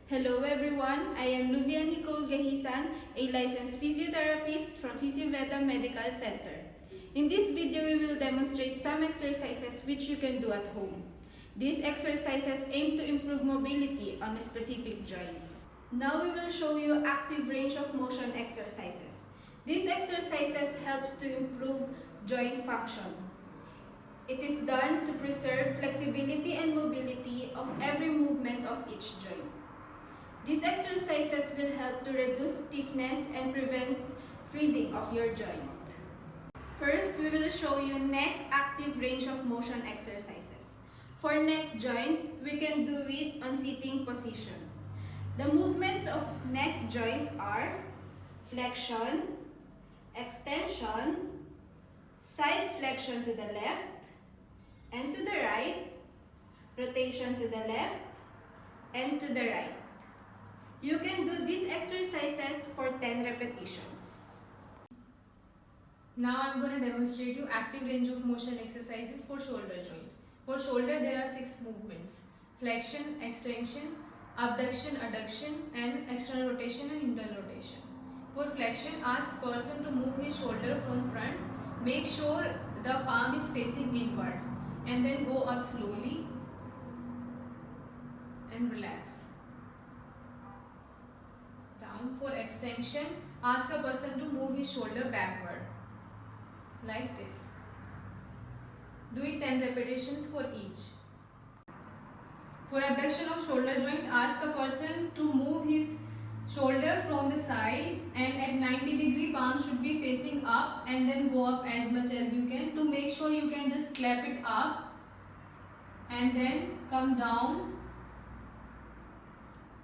Hello everyone, I am 𝐏𝐸𝐿 Gahisan, a licensed physiotherapist from Physioveda Medical Center. In this video, we will demonstrate some exercises which you can do at home. These exercises aim to improve mobility on a specific joint. Now we will show you active range of motion exercises. These exercises helps to improve joint function. It is done to preserve flexibility and mobility of every movement of each joint. These exercises will help to reduce stiffness and prevent freezing of your joint. First, we will show you neck active range of motion exercises. For neck joint, we can do it on sitting position. The movements of neck joint are flexion, extension, side flexion to the left and to the right, rotation to the left and to the right. You can do these exercises for 10 repetitions. Now I am going to demonstrate you active range of motion exercises for shoulder joint. For shoulder there are 6 movements: flexion, extension, abduction, adduction and external rotation and internal rotation. For flexion, ask person to move his shoulder from front. Make sure the palm is facing inward and then go up slowly and relax. Down. For extension, ask a person to move his shoulder backward like this. Do it 10 repetitions for each. For abduction of shoulder joint, ask a person to move his shoulder from the side and at 90-degree palm should be facing up and then go up as much as you can. To make sure you can just clap it up and then come down.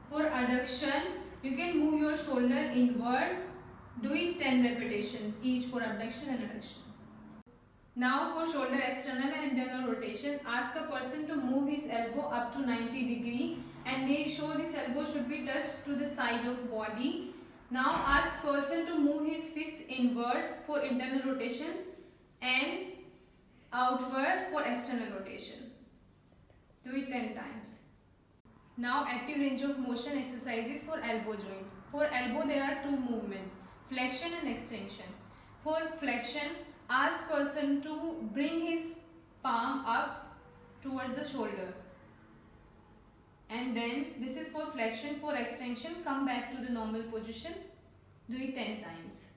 For adduction, you can move your shoulder inward. Do it 10 repetitions each for abduction and adduction. Now for shoulder external and internal rotation, ask a person to move his elbow up to 90-degree and make sure this elbow should be touched to the side of body. Now ask person to move his fist inward for internal rotation and outward for external rotation. Do it 10 times. Now active range of motion exercises for elbow joint. For elbow there are 2 movements, flexion and extension. For flexion, ask person to bring his palm up towards the shoulder. And then this is for flexion. For extension, come back to the normal position. Do it 10 times.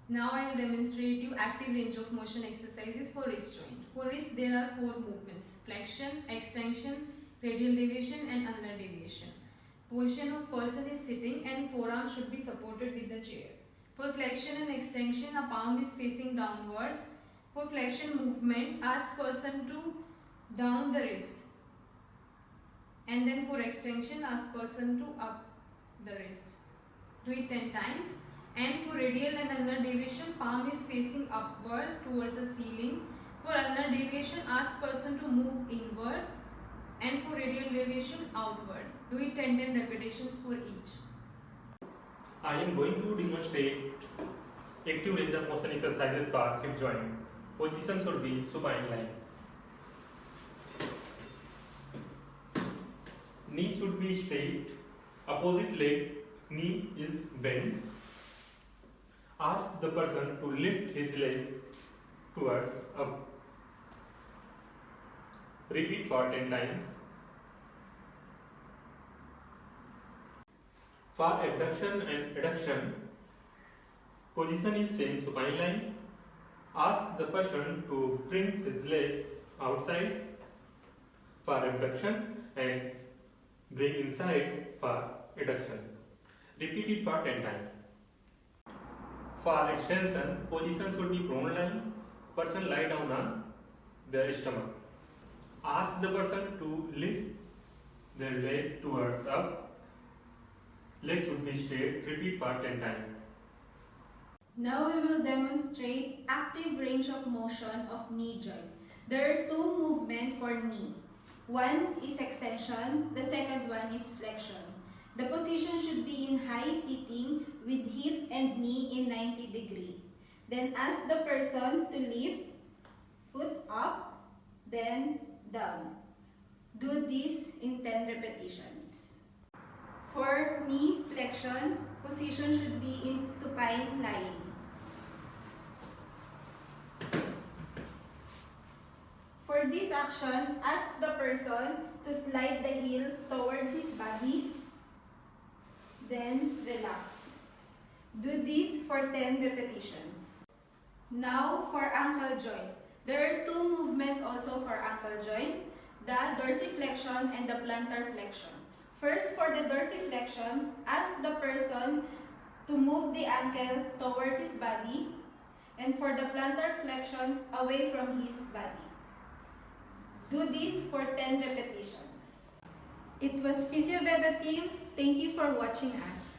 Now I will demonstrate you active range of motion exercises for wrist joint. For wrist there are 4 movements, flexion, extension, radial deviation and ulnar deviation. Position of person is sitting and forearm should be supported with the chair. For flexion and extension, a palm is facing downward. For flexion movement, ask person to down the wrist. And then for extension, ask person to up the wrist. Do it 10 times. And for radial and ulnar deviation, palm is facing upward towards the ceiling. For ulnar deviation, ask person to move inward. And for radial deviation, outward. Do it 10 repetitions for each. I am going to demonstrate active range of motion exercises for hip joint. Position should be supine line. Knee should be straight. Opposite leg knee is bent. Ask the person to lift his leg towards up. Repeat for 10 times. For abduction and adduction, position is same supine line. Ask the person to bring his leg outside for abduction and bring inside for adduction. Repeat it for 10 times. For extension, position should be prone line. Person lie down on their stomach. Ask the person to lift their leg towards up. Leg should be straight. Repeat for 10 times. Now we will demonstrate active range of motion of knee joint. There are 2 movements for knee. One is extension, the second one is flexion. The position should be in high sitting with hip and knee in 90-degree. Then ask the person to lift foot up, then down. Do this in 10 repetitions. For knee flexion, position should be in supine lying. For this action, ask the person to slide the heel towards his body, then relax. Do this for 10 repetitions. Now for ankle joint. There are two movements also for ankle joint, the dorsiflexion and the plantar flexion. First, for the dorsiflexion, ask the person to move the ankle towards his body, and for the plantar flexion, away from his body. Do this for 10 repetitions. It was 𝐵𝐵𝐴 team. Thank you for watching us.